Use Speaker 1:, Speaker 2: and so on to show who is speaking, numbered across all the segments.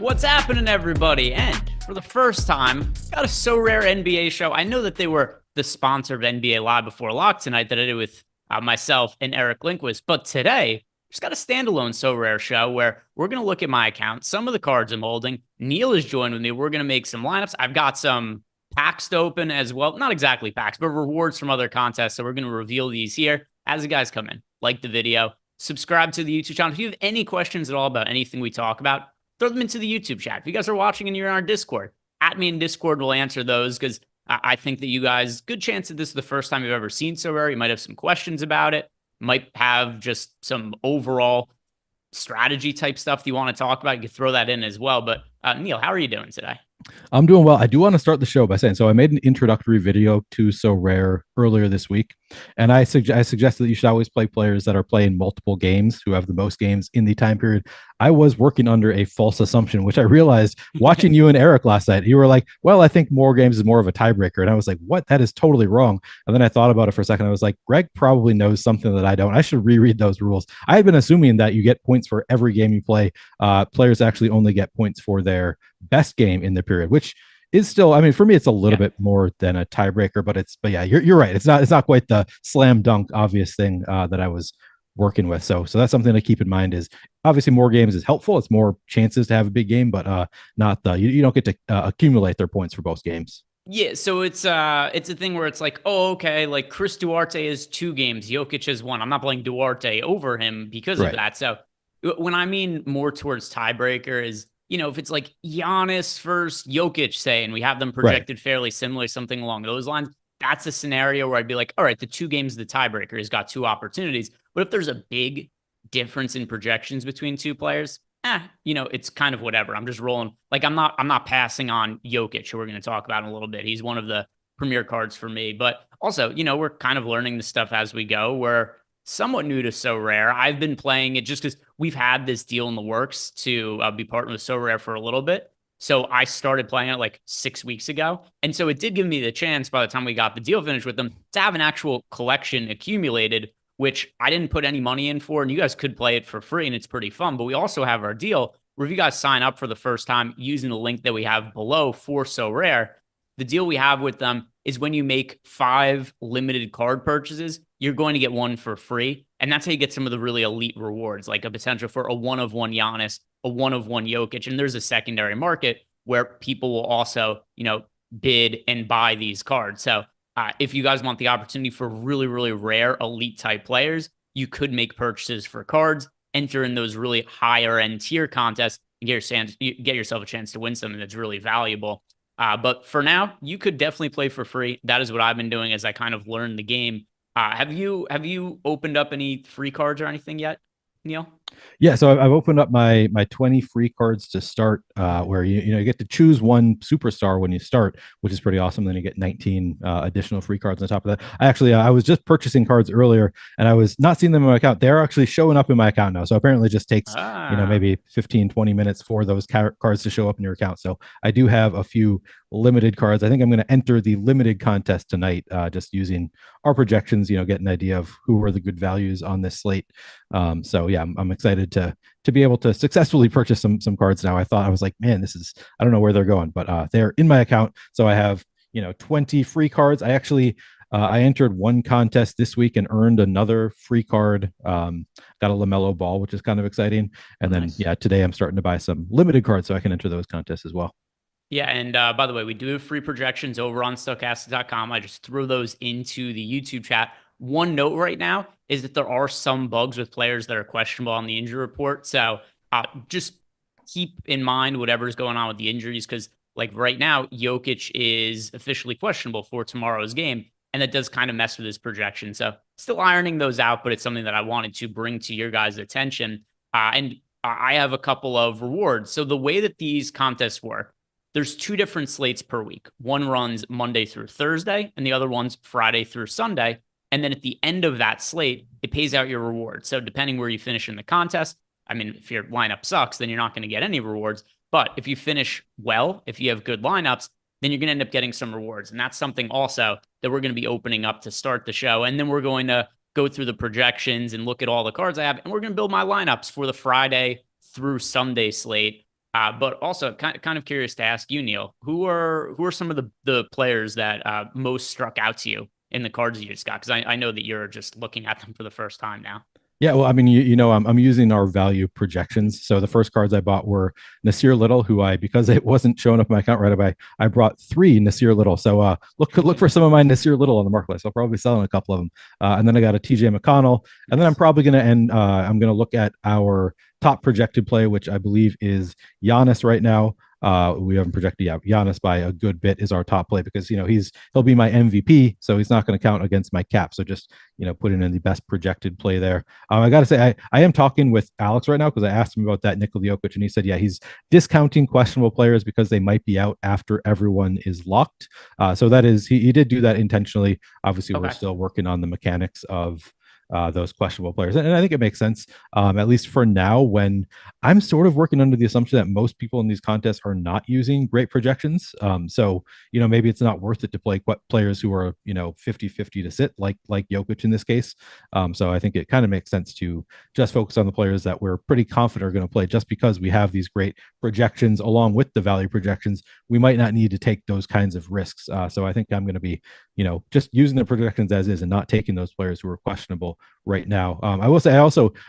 Speaker 1: What's happening, everybody? And for the first time, got a Sorare NBA show. I know that they were the sponsor of NBA Live before lock tonight that I did with myself and Eric Lindquist. But today, just got a standalone Sorare show where we're going to look at my account, some of the cards I'm holding. Neil is joined with me. We're going to make some lineups. I've got some packs to open as well. Not exactly packs, but rewards from other contests. So we're going to reveal these here as the guys come in. Like the video, subscribe to the YouTube channel. If you have any questions at all about anything we talk about, throw them into the YouTube chat. If you guys are watching and you're in our Discord, at me in Discord, we'll answer those because I think that you guys, good chance that this is the first time you've ever seen Sorare. You might have some questions about it, might have just some overall strategy type stuff that you want to talk about. You can throw that in as well. But Neil, how are you doing today?
Speaker 2: I'm doing well. I do want to start the show by saying, so I made an introductory video to Sorare earlier this week, and I suggested that you should always play players that are playing multiple games, who have the most games in the time period. I was working under a false assumption, which I realized watching you and Eric last night. You were like, well, I think more games is more of a tiebreaker. And I was like, what? That is totally wrong. And then I thought about it for a second. I was like, Greg probably knows something that I don't. I should reread those rules. I had been assuming that you get points for every game you play. Players actually only get points for their best game in the period, which is still, I mean, for me, it's a little bit more than a tiebreaker, but yeah, you're right. It's not quite the slam dunk obvious thing that I was working with. So that's something to keep in mind. Is obviously more games is helpful. It's more chances to have a big game, but not you don't get to accumulate their points for both games.
Speaker 1: Yeah, so it's a thing where it's like, oh, okay, like Chris Duarte has 2 games, Jokic has 1. I'm not playing Duarte over him because of
Speaker 2: Right.
Speaker 1: that. So when I mean more towards tiebreaker is, if it's like Giannis versus Jokic, say, and we have them
Speaker 2: Right.
Speaker 1: projected fairly similar, something along those lines, that's a scenario where I'd be like, all right, the 2 games of the tiebreaker has got 2 opportunities. But if there's a big difference in projections between 2 players, it's kind of whatever. I'm just rolling. Like I'm not passing on Jokic, who we're going to talk about in a little bit. He's one of the premier cards for me. But also, we're kind of learning the stuff as we go. We're somewhat new to Sorare. I've been playing it just because we've had this deal in the works to be partnered with Sorare for a little bit. So I started playing it like 6 weeks ago. And so it did give me the chance by the time we got the deal finished with them to have an actual collection accumulated, which I didn't put any money in for. And you guys could play it for free and it's pretty fun. But we also have our deal where if you guys sign up for the first time using the link that we have below for Sorare, the deal we have with them is when you make 5 limited card purchases, you're going to get 1 for free. And that's how you get some of the really elite rewards, like a potential for a 1-of-1 Giannis, a 1-of-1 Jokic. And there's a secondary market where people will also, bid and buy these cards. So if you guys want the opportunity for really, really rare elite type players, you could make purchases for cards, enter in those really higher end tier contests, and get yourself a chance to win something that's really valuable. But for now, you could definitely play for free. That is what I've been doing as I kind of learned the game. Have you opened up any free cards or anything yet, Neil?
Speaker 2: Yeah, so I've opened up my 20 free cards to start, where you get to choose one superstar when you start, which is pretty awesome. Then you get 19 additional free cards on top of that. I was just purchasing cards earlier, and I was not seeing them in my account. They're actually showing up in my account now. So apparently, it just takes
Speaker 1: Ah,
Speaker 2: maybe 15-20 minutes for those cards to show up in your account. So I do have a few limited cards. I think I'm going to enter the limited contest tonight, just using our projections. Get an idea of who are the good values on this slate. So yeah, I'm excited to be able to successfully purchase some cards now. I was like, man, I don't know where they're going, but they're in my account. So I have 20 free cards. I entered one contest this week and earned another free card. Got a LaMelo Ball, which is kind of exciting. And then
Speaker 1: nice.
Speaker 2: yeah, today I'm starting to buy some limited cards so I can enter those contests as well.
Speaker 1: Yeah, and by the way, we do have free projections over on stochastic.com. I just threw those into the YouTube chat. One note right now is that there are some bugs with players that are questionable on the injury report. So just keep in mind whatever's going on with the injuries, because like right now, Jokic is officially questionable for tomorrow's game, and that does kind of mess with his projection. So still ironing those out, but it's something that I wanted to bring to your guys' attention. And I have a couple of rewards. So the way that these contests work, there's 2 different slates per week. One runs Monday through Thursday, and the other one's Friday through Sunday. And then at the end of that slate, it pays out your reward. So depending where you finish in the contest, I mean, if your lineup sucks, then you're not going to get any rewards. But if you finish well, if you have good lineups, then you're going to end up getting some rewards. And that's something also that we're going to be opening up to start the show. And then we're going to go through the projections and look at all the cards I have. And we're going to build my lineups for the Friday through Sunday slate. But also kind of curious to ask you, Neil, who are some of the players that most struck out to you in the cards you just got? Because I know that you're just looking at them for the first time now.
Speaker 2: Yeah, well, I mean, I'm using our value projections. So the first cards I bought were Nasir Little, who because it wasn't showing up in my account right away, I brought three Nasir Little. So look for some of my Nasir Little on the marketplace. I'll probably be selling a couple of them. And then I got a TJ McConnell, and then I'm
Speaker 1: Nice.
Speaker 2: probably going to end. I'm going to look at our top projected play, which I believe is Giannis right now. We haven't projected Giannis by a good bit is our top play because he'll be my MVP, so he's not going to count against my cap. So just put in the best projected play there. I got to say, I am talking with Alex right now because I asked him about that Nikola Jokic, and he said, yeah, he's discounting questionable players because they might be out after everyone is locked. So that is, he did do that intentionally. Obviously, we're
Speaker 1: Okay.
Speaker 2: still working on the mechanics of those questionable players. And I think it makes sense, at least for now, when I'm sort of working under the assumption that most people in these contests are not using great projections. So, maybe it's not worth it to play players who are, 50-50 to sit like Jokic in this case. So I think it kind of makes sense to just focus on the players that we're pretty confident are going to play just because we have these great projections along with the value projections. We might not need to take those kinds of risks. So I think I'm going to be, just using the projections as is and not taking those players who are questionable right now. I will say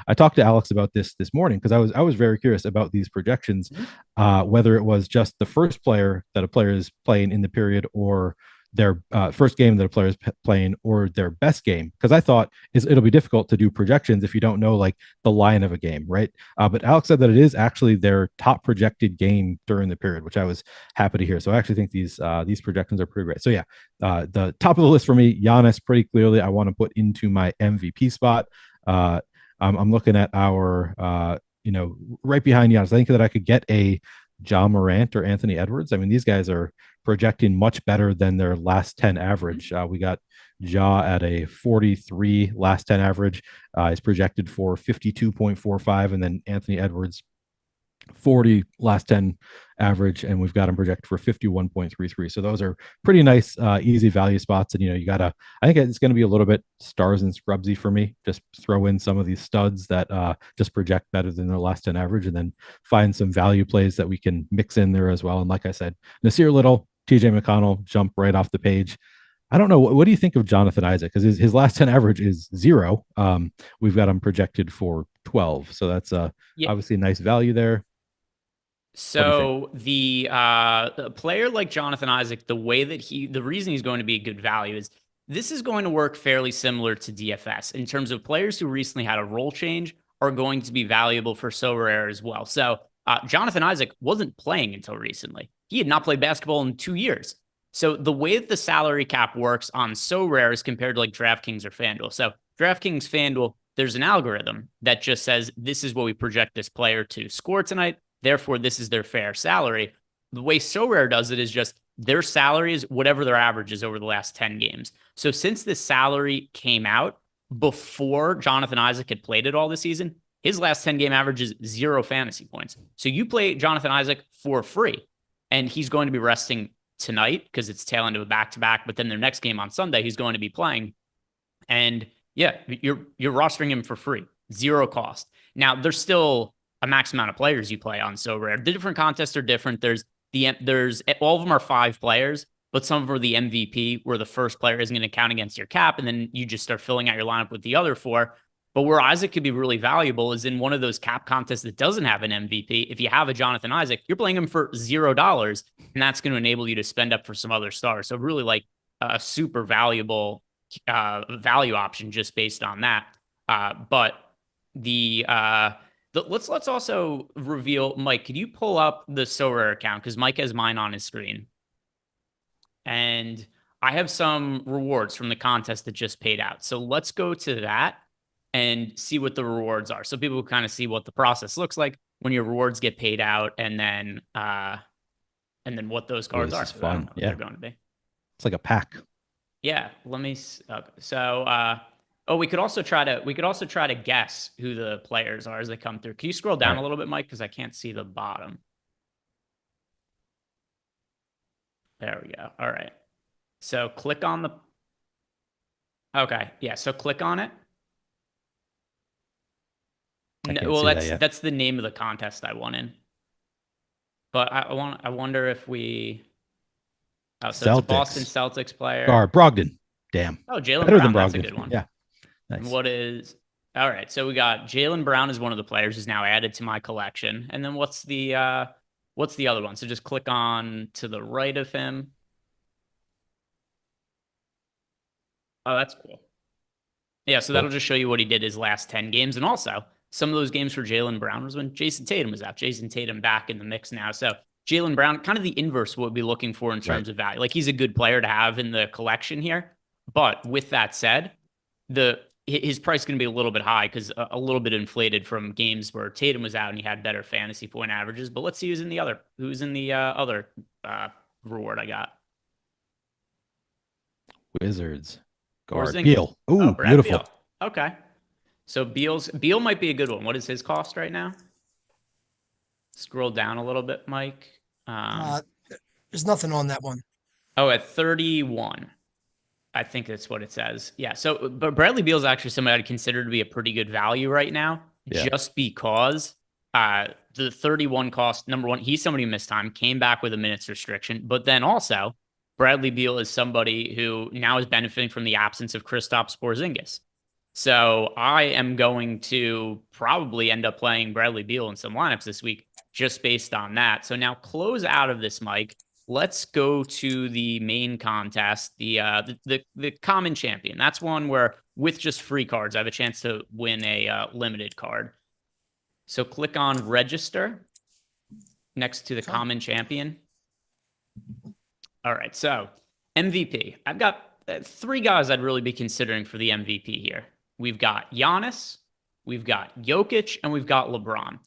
Speaker 2: I talked to Alex about this morning because I was very curious about these projections,
Speaker 1: Mhm.
Speaker 2: whether it was just the first player that a player is playing in the period or their first game that a player is playing or their best game, because I thought it'll be difficult to do projections if you don't know like the line of a game, right? But Alex said that it is actually their top projected game during the period, which I was happy to hear. So I actually think these projections are pretty great. So yeah, the top of the list for me, Giannis, pretty clearly I want to put into my MVP spot. I'm looking at our right behind Giannis. I think that I could get a John Morant or Anthony Edwards. I mean, these guys are projecting much better than their last 10 average. We got Ja at a 43 last 10 average. Is projected for 52.45, and then Anthony Edwards 40 last 10 average, and we've got him projected for 51.33. So those are pretty nice, easy value spots. And I think it's going to be a little bit stars and scrubsy for me. Just throw in some of these studs that just project better than their last 10 average, and then find some value plays that we can mix in there as well. And like I said, Nasir Little, TJ McConnell jump right off the page. I don't know. What do you think of Jonathan Isaac? Because his last 10 average is 0. We've got him projected for 12. So that's
Speaker 1: Yeah.
Speaker 2: obviously a nice value there. What do you think?
Speaker 1: So the player like Jonathan Isaac, the reason he's going to be a good value is this is going to work fairly similar to DFS in terms of players who recently had a role change are going to be valuable for Sorare as well. So Jonathan Isaac wasn't playing until recently. He had not played basketball in 2 years. So the way that the salary cap works on Sorare is compared to like DraftKings or FanDuel. So DraftKings, FanDuel, there's an algorithm that just says this is what we project this player to score tonight. Therefore, this is their fair salary. The way Sorare does it is just their salary is whatever their average is over the last 10 games. So since this salary came out before Jonathan Isaac had played it all this season, his last 10 game average is 0 fantasy points. So you play Jonathan Isaac for free, and he's going to be resting tonight because it's tail end of a back to back. But then their next game on Sunday, he's going to be playing. And yeah, you're rostering him for free, 0 cost. Now there's still a max amount of players you play on Sorare. The different contests are different. There's all of them are 5 players, but some of them are the MVP, where the first player isn't going to count against your cap, and then you just start filling out your lineup with the other 4. But where Isaac could be really valuable is in one of those cap contests that doesn't have an MVP. If you have a Jonathan Isaac, you're playing him for $0, and that's going to enable you to spend up for some other stars. So really like a super valuable value option just based on that. But let's also reveal, Mike. Could you pull up the Sorare account because Mike has mine on his screen, and I have some rewards from the contest that just paid out. So let's go to that and see what the rewards are, so people kind of see what the process looks like when your rewards get paid out, and then what those
Speaker 2: Oh,
Speaker 1: cards
Speaker 2: this
Speaker 1: are.
Speaker 2: is
Speaker 1: I don't
Speaker 2: fun.
Speaker 1: know what
Speaker 2: Yeah,
Speaker 1: they're going to be.
Speaker 2: it's like a pack.
Speaker 1: Yeah, let me. Okay. So, oh, we could also try to guess who the players are as they come through. Can you scroll
Speaker 2: All
Speaker 1: down
Speaker 2: right.
Speaker 1: a little bit, Mike? Because I can't see the bottom. There we go. All right. So click on the. Okay. Yeah. So click on it.
Speaker 2: I
Speaker 1: No,
Speaker 2: can't
Speaker 1: well,
Speaker 2: see that
Speaker 1: that's
Speaker 2: yet.
Speaker 1: that's the name of the contest I won in. But I wonder if we. Oh, so it's a Boston
Speaker 2: Celtics.
Speaker 1: Celtics player.
Speaker 2: Or Brogdon. Damn.
Speaker 1: Oh, Jalen
Speaker 2: Better than
Speaker 1: Brown. That's a
Speaker 2: Brogdon.
Speaker 1: good one.
Speaker 2: Yeah.
Speaker 1: And
Speaker 2: Nice.
Speaker 1: what is? All right. So we got Jalen Brown is one of the players who's now added to my collection. And then what's the other one? So just click on to the right of him. Oh, that's cool. Yeah, so that'll
Speaker 2: Cool.
Speaker 1: just show you what he did his last 10 games. And also, some of those games for Jalen Brown was when Jason Tatum was out. Jason Tatum back in the mix now. So Jalen Brown, kind of the inverse of what we'd be looking for in
Speaker 2: Right.
Speaker 1: terms of value. Like he's a good player to have in the collection here. But with that said, the his price is going to be a little bit high because a little bit inflated from games where Tatum was out and he had better fantasy point averages. But let's see who's in the other reward I got.
Speaker 2: Wizards. Guard.
Speaker 1: Porzingis.
Speaker 2: Beal.
Speaker 1: Oh,
Speaker 2: Ooh,
Speaker 1: Brad
Speaker 2: beautiful.
Speaker 1: Beal. Okay. So Beal might be a good one. What is his cost right now? Scroll down a little bit, Mike. Um,
Speaker 3: Uh, there's nothing on that one.
Speaker 1: oh, at 31. I think that's what it says. Yeah. So, but Bradley Beal is actually somebody I'd consider to be a pretty good value right now,
Speaker 2: Yeah.
Speaker 1: just because the 31 cost, number one, he's somebody who missed time, came back with a minutes restriction, but then also Bradley Beal is somebody who now is benefiting from the absence of Kristaps Porzingis. So I am going to probably end up playing Bradley Beal in some lineups this week just based on that. So now close out of this, Mike. Let's go to the main contest, the common champion. That's one where with just free cards, I have a chance to win a limited card. So click on register next to the common champion. All right, so MVP. I've got three guys I'd really be considering for the MVP here. We've got Giannis, we've got Jokic, and we've got LeBron.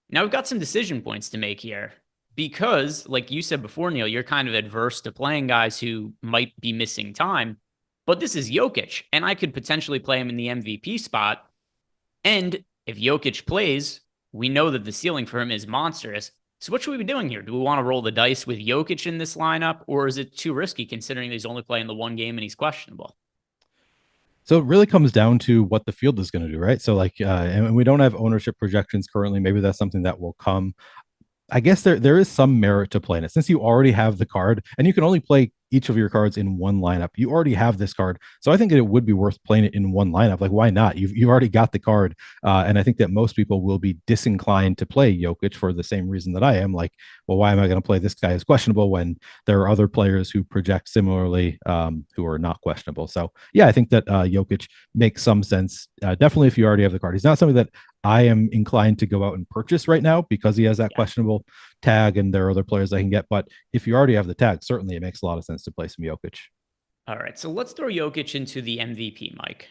Speaker 1: Now we've got some decision points to make here because, like you said before, Neil, you're kind of adverse to playing guys who might be missing time. But this is Jokic, and I could potentially play him in the MVP spot. And if Jokic plays, we know that the ceiling for him is monstrous. So what should we be doing here? Do we want to roll the dice with Jokic in this lineup, or is it too risky considering he's only playing the one game and he's questionable?
Speaker 2: So it really comes down to what the field is going to do, right? So like, and we don't have ownership projections currently. Maybe that's something that will come. I guess there is some merit to playing it since you already have the card and you can only play each of your cards in one lineup. You already have this card, so I think that it would be worth playing it in one lineup. Like, why not? You've already got the card, and I think that most people will be disinclined to play Jokic for the same reason that I am. Like, well, why am I going to play this guy as questionable when there are other players who project similarly, who are not questionable? So yeah, I think that Jokic makes some sense. Definitely, if you already have the card, he's not something that I am inclined to go out and purchase right now because he has that questionable tag and there are other players I can get. But if you already have the tag, certainly it makes a lot of sense to play some Jokic.
Speaker 1: All right, so let's throw Jokic into the MVP, Mike.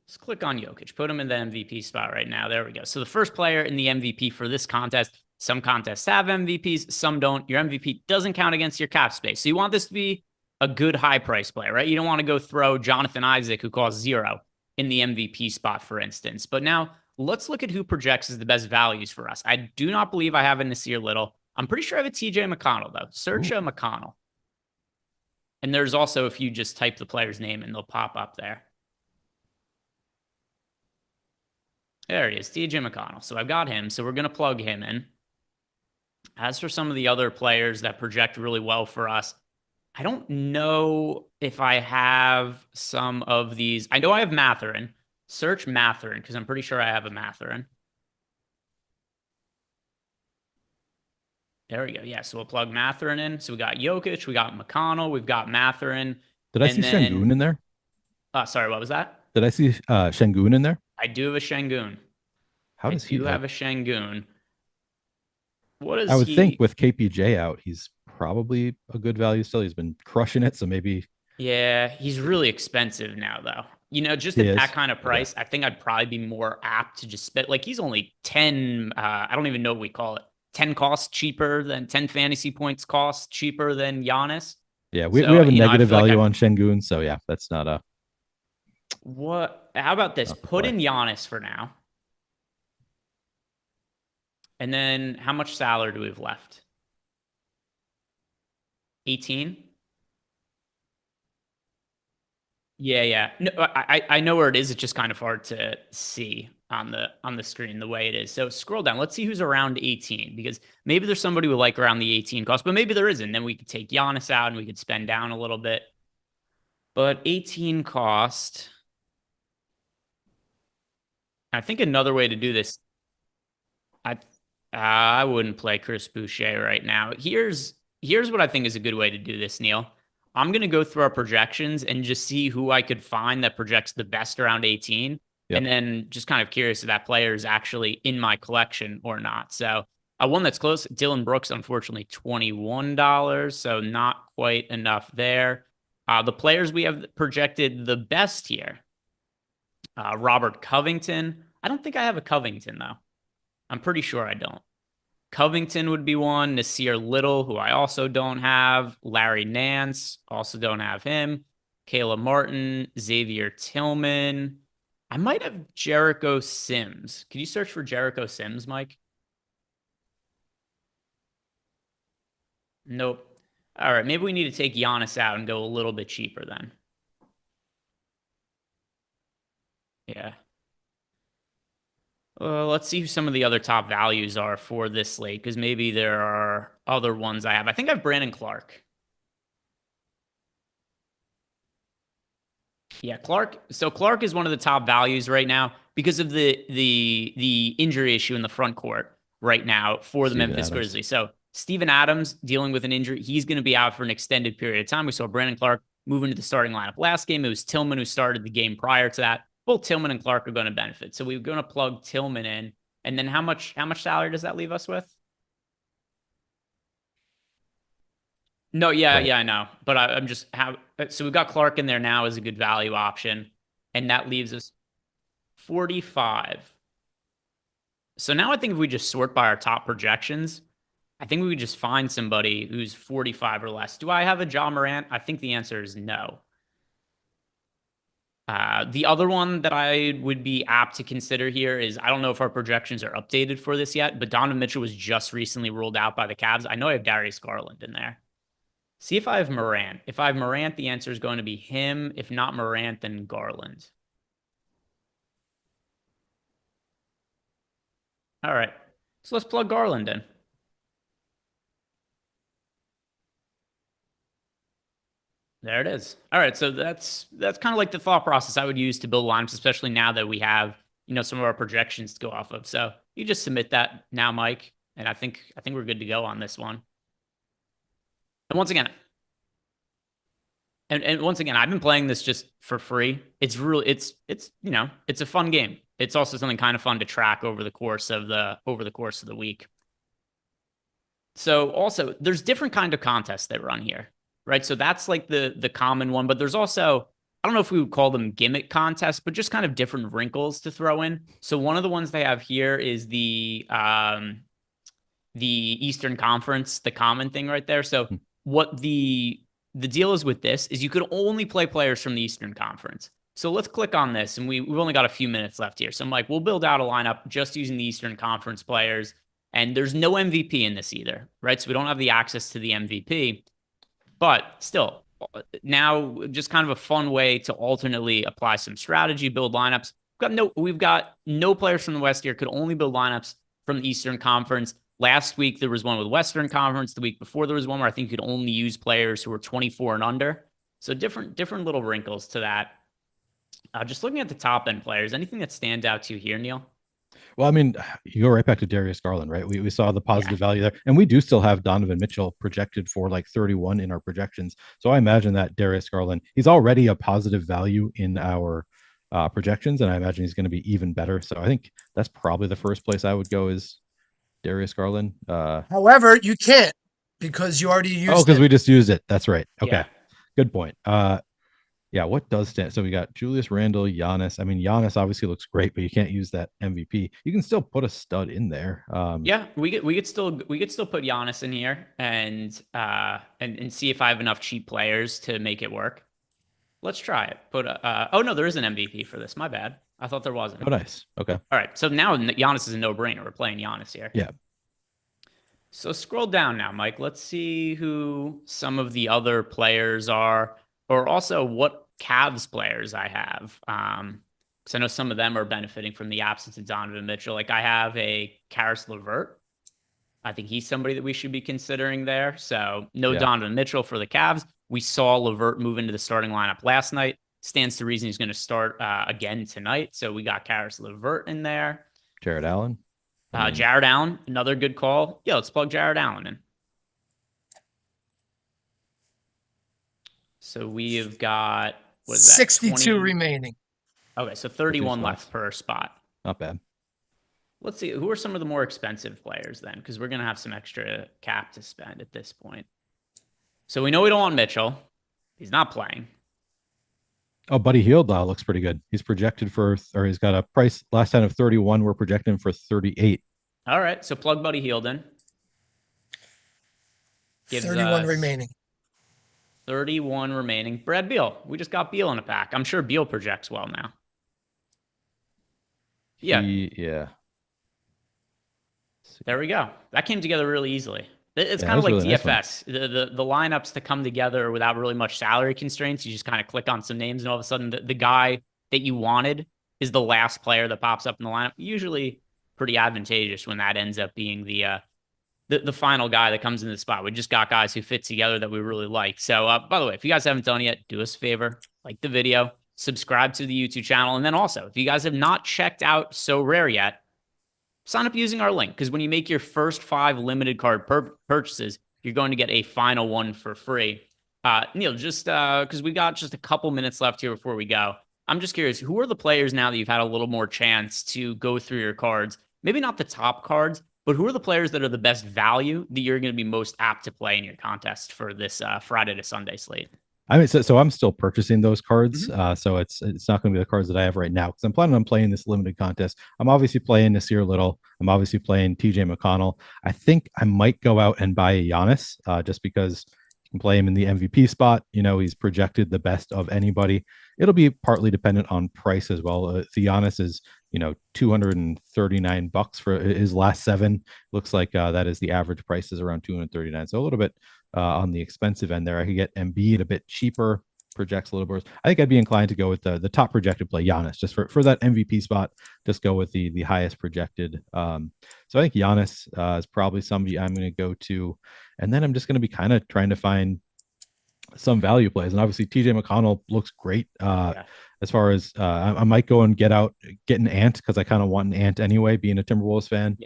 Speaker 1: Let's click on Jokic, put him in the MVP spot right now. There we go. So the first player in the MVP for this contest, some contests have MVPs, some don't. Your MVP doesn't count against your cap space. So you want this to be a good high price player, right? You don't want to go throw Jonathan Isaac, who costs 0 in the MVP spot, for instance. But now let's look at who projects as the best values for us. I do not believe I have a Nasir Little. I'm pretty sure I have a TJ McConnell, though. Search a McConnell. And there's also, if you just type the player's name and they'll pop up there. There he is, TJ McConnell. So I've got him. So we're going to plug him in. As for some of the other players that project really well for us, I don't know if I have some of these. I know I have Matherin. Search Matherin because I'm pretty sure I have a Matherin. There we go. Yeah, so we'll plug Matherin in. So we got Jokic, we got McConnell, we've got Matherin.
Speaker 2: Did I see Şengün in there?
Speaker 1: Sorry, what was that?
Speaker 2: Did I see Şengün in there?
Speaker 1: I do have a Şengün.
Speaker 2: How does he?
Speaker 1: I do have a Şengün. What is
Speaker 2: I would
Speaker 1: he?
Speaker 2: think with KPJ out, he's probably a good value still. He's been crushing it, so maybe.
Speaker 1: Yeah, he's really expensive now, though. You know, just at that kind of price, I think I'd probably be more apt to just spend. Like, he's only 10. I don't even know what we call it. 10 costs cheaper than 10 fantasy points cost cheaper than Giannis.
Speaker 2: Yeah, we have a negative value on Şengün, so yeah, that's not a.
Speaker 1: What? How about this? Put in Giannis for now. And then how much salary do we have left? 18? Yeah. No, I know where it is. It's just kind of hard to see. on the screen the way it is. So scroll down. Let's see who's around 18, because maybe there's somebody we like around the 18 cost, but maybe there isn't. Then we could take Giannis out and we could spend down a little bit. But 18 cost. I think another way to do this, I wouldn't play Chris Boucher right now. Here's what I think is a good way to do this, Neil. I'm gonna go through our projections and just see who I could find that projects the best around 18.
Speaker 2: Yep.
Speaker 1: And then just kind of curious if that player is actually in my collection or not. So one that's close, Dylan Brooks, unfortunately, $21. So not quite enough there. The players we have projected the best here. Robert Covington. I don't think I have a Covington, though. I'm pretty sure I don't. Covington would be one. Nasir Little, who I also don't have. Larry Nance, also don't have him. Kayla Martin, Xavier Tillman. I might have Jericho Sims. Can you search for Jericho Sims, Mike? Nope. All right, maybe we need to take Giannis out and go a little bit cheaper then. Yeah. Let's see who some of the other top values are for this slate, because maybe there are other ones I have. I think I have Brandon Clark. Yeah, Clark. So Clark is one of the top values right now because of the injury issue in the front court right now for the Memphis Grizzlies. So Steven Adams dealing with an injury. He's going to be out for an extended period of time. We saw Brandon Clark move into the starting lineup last game. It was Tillman who started the game prior to that. Both Tillman and Clark are going to benefit. So we're going to plug Tillman in. And then how much salary does that leave us with? No, yeah,
Speaker 2: Right.
Speaker 1: yeah, I know. But I'm just so we've got Clark in there now as a good value option. And that leaves us 45. So now I think if we just sort by our top projections, I think we could just find somebody who's 45 or less. Do I have a Ja Morant? I think the answer is no. The other one that I would be apt to consider here is, I don't know if our projections are updated for this yet, but Donovan Mitchell was just recently ruled out by the Cavs. I know I have Darius Garland in there. See if I have Morant. If I have Morant, the answer is going to be him. If not Morant, then Garland. All right. So let's plug Garland in. There it is. All right. So that's kind of like the thought process I would use to build lineups, especially now that we have, some of our projections to go off of. So you just submit that now, Mike. And I think we're good to go on this one. And once again, I've been playing this just for free. It's really, it's a fun game. It's also something kind of fun to track over the course of the week. So also, there's different kind of contests that run here, right? So that's like the common one, but there's also, I don't know if we would call them gimmick contests, but just kind of different wrinkles to throw in. So one of the ones they have here is the Eastern Conference, the common thing right there. So what the deal is with this is you could only play players from the Eastern Conference. So let's click on this, and we've only got a few minutes left here. So I'm like, we'll build out a lineup just using the Eastern Conference players, and there's no MVP in this either, right? So we don't have the access to the MVP, but still, now just kind of a fun way to alternately apply some strategy, build lineups. We've got no players from the West here, could only build lineups from the Eastern Conference. Last week, there was one with Western Conference. The week before, there was one where I think you could only use players who were 24 and under. So different little wrinkles to that. Just looking at the top end players, anything that stands out to you here, Neil?
Speaker 2: Well, I mean, you go right back to Darius Garland, right? We saw the positive value there, and we do still have Donovan Mitchell projected for like 31 in our projections. So I imagine that Darius Garland, he's already a positive value in our projections, and I imagine he's going to be even better. So I think that's probably the first place I would go is Darius Garland.
Speaker 3: However, you can't because you already used
Speaker 2: because
Speaker 3: it.
Speaker 2: we just used it. That's right. Okay.
Speaker 1: Yeah.
Speaker 2: Good point. Yeah, what does stand? So we got Julius Randle, Giannis. I mean, Giannis obviously looks great, but you can't use that MVP. You can still put a stud in there.
Speaker 1: Yeah, we could still put Giannis in here and see if I have enough cheap players to make it work. Let's try it. Oh no, there is an MVP for this. My bad. I thought there wasn't.
Speaker 2: Oh, nice. Okay.
Speaker 1: All right. So now Giannis is a no-brainer. We're playing Giannis here.
Speaker 2: Yeah.
Speaker 1: So scroll down now, Mike. Let's see who some of the other players are, or also what Cavs players I have. because I know some of them are benefiting from the absence of Donovan Mitchell. Like I have a Karis LeVert. I think he's somebody that we should be considering there. So no Donovan Mitchell for the Cavs. We saw LeVert move into the starting lineup last night. Stands to reason he's going to start again tonight. So we got Karis LeVert in there.
Speaker 2: Jared Allen.
Speaker 1: Jared Allen, another good call. Yeah, let's plug Jared Allen in. So we have got, what is that?
Speaker 3: 62 remaining.
Speaker 1: Okay, so 31 left per spot.
Speaker 2: Not bad.
Speaker 1: Let's see. Who are some of the more expensive players then? Because we're going to have some extra cap to spend at this point. So we know we don't want Mitchell. He's not playing.
Speaker 2: Oh, Buddy Hield looks pretty good. He's projected for, or he's got a price last time of 31. We're projecting for 38.
Speaker 1: All right. So plug Buddy Hield in.
Speaker 3: 31 remaining.
Speaker 1: 31 remaining. Brad Beal. We just got Beal in a pack. I'm sure Beal projects well now.
Speaker 2: Yeah.
Speaker 1: There we go. That came together really easily. It's kind of like really DFS. Nice the lineups to come together without really much salary constraints. You just kind of click on some names, and all of a sudden, the guy that you wanted is the last player that pops up in the lineup. Usually, pretty advantageous when that ends up being the final guy that comes in the spot. We just got guys who fit together that we really like. So, by the way, if you guys haven't done it yet, do us a favor, like the video, subscribe to the YouTube channel, and then also, if you guys have not checked out Sorare yet, sign up using our link, because when you make your first 5 limited card purchases, you're going to get a final one for free. Neil, just because we got just a couple minutes left here before we go, I'm just curious, who are the players now that you've had a little more chance to go through your cards? Maybe not the top cards, but who are the players that are the best value that you're going to be most apt to play in your contest for this Friday to Sunday slate?
Speaker 2: I mean, so I'm still purchasing those cards. So it's not going to be the cards that I have right now, because I'm planning on playing this limited contest. I'm obviously playing Nasir Little. I'm obviously playing TJ McConnell. I think I might go out and buy a Giannis, just because you can play him in the MVP spot. You know, he's projected the best of anybody. It'll be partly dependent on price as well. The Giannis is, $239 for his last 7. Looks like that is the average price is around 239. So a little bit on the expensive end there. I could get Embiid a bit cheaper, projects a little worse. I think I'd be inclined to go with the top projected play, Giannis, just for that MVP spot. Just go with the highest projected. So I think Giannis is probably somebody I'm going to go to, and then I'm just going to be kind of trying to find some value plays. And obviously TJ McConnell looks great. As far as I might go and get an Ant, because I kind of want an Ant anyway, being a Timberwolves fan.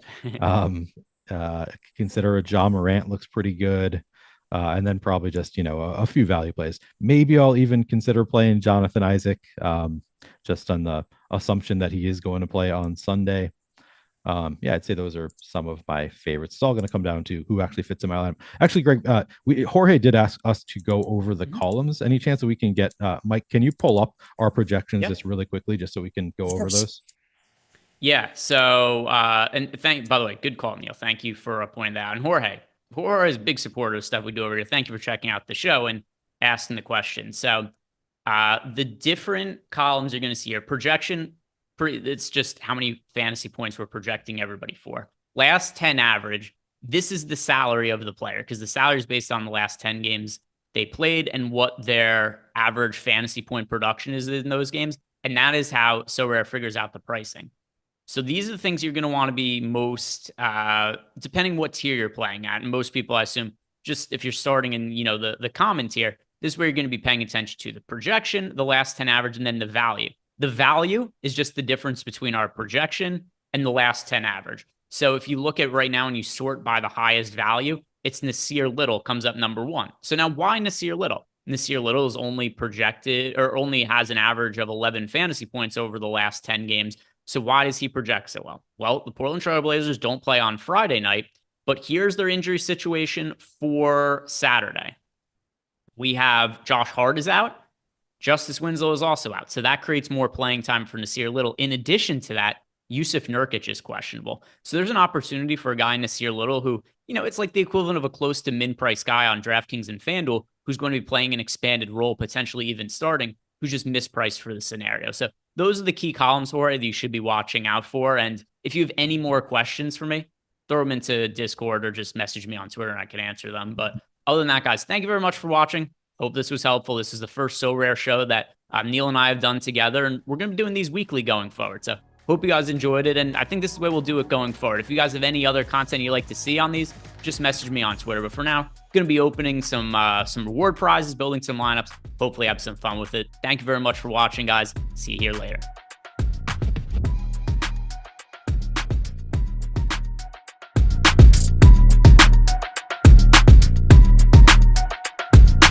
Speaker 2: Consider a Ja Morant looks pretty good. And then probably just, a few value plays. Maybe I'll even consider playing Jonathan Isaac, just on the assumption that he is going to play on Sunday. I'd say those are some of my favorites. It's all going to come down to who actually fits in my lineup. Actually, Greg, Jorge did ask us to go over the columns. Any chance that we can get, Mike, can you pull up our projections just really quickly, just so we can go over those?
Speaker 1: Yeah. So, and by the way, good call, Neil. Thank you for pointing that out. And Jorge is a big supporter of stuff we do over here. Thank you for checking out the show and asking the question. So, the different columns you're going to see here, projection, it's just how many fantasy points we're projecting everybody for. Last 10 average, this is the salary of the player, because the salary is based on the last 10 games they played and what their average fantasy point production is in those games. And that is how Sorare figures out the pricing. So these are the things you're going to want to be most, depending what tier you're playing at. And most people, I assume, just if you're starting in, the common tier, this is where you're going to be paying attention to the projection, the last 10 average, and then the value. The value is just the difference between our projection and the last 10 average. So if you look at right now and you sort by the highest value, it's Nasir Little comes up number 1. So now why Nasir Little? Nasir Little is only projected, or only has an average of 11 fantasy points over the last 10 games. So why does he project so well? Well, the Portland Trail Blazers don't play on Friday night, but here's their injury situation for Saturday. We have Josh Hart is out. Justice Winslow is also out. So that creates more playing time for Nasir Little. In addition to that, Yusuf Nurkic is questionable. So there's an opportunity for a guy, Nasir Little, who, it's like the equivalent of a close to min-price guy on DraftKings and FanDuel, who's going to be playing an expanded role, potentially even starting, who's just mispriced for the scenario. So those are the key columns, Jorge, that you should be watching out for. And if you have any more questions for me, throw them into Discord or just message me on Twitter and I can answer them. But other than that, guys, thank you very much for watching. Hope this was helpful. This is the first Sorare show that Neil and I have done together, and we're going to be doing these weekly going forward. So hope you guys enjoyed it, and I think this is the way we'll do it going forward. If you guys have any other content you'd like to see on these, just message me on Twitter. But for now, going to be opening some reward prizes, building some lineups, hopefully have some fun with it. Thank you very much for watching, guys. See you here later.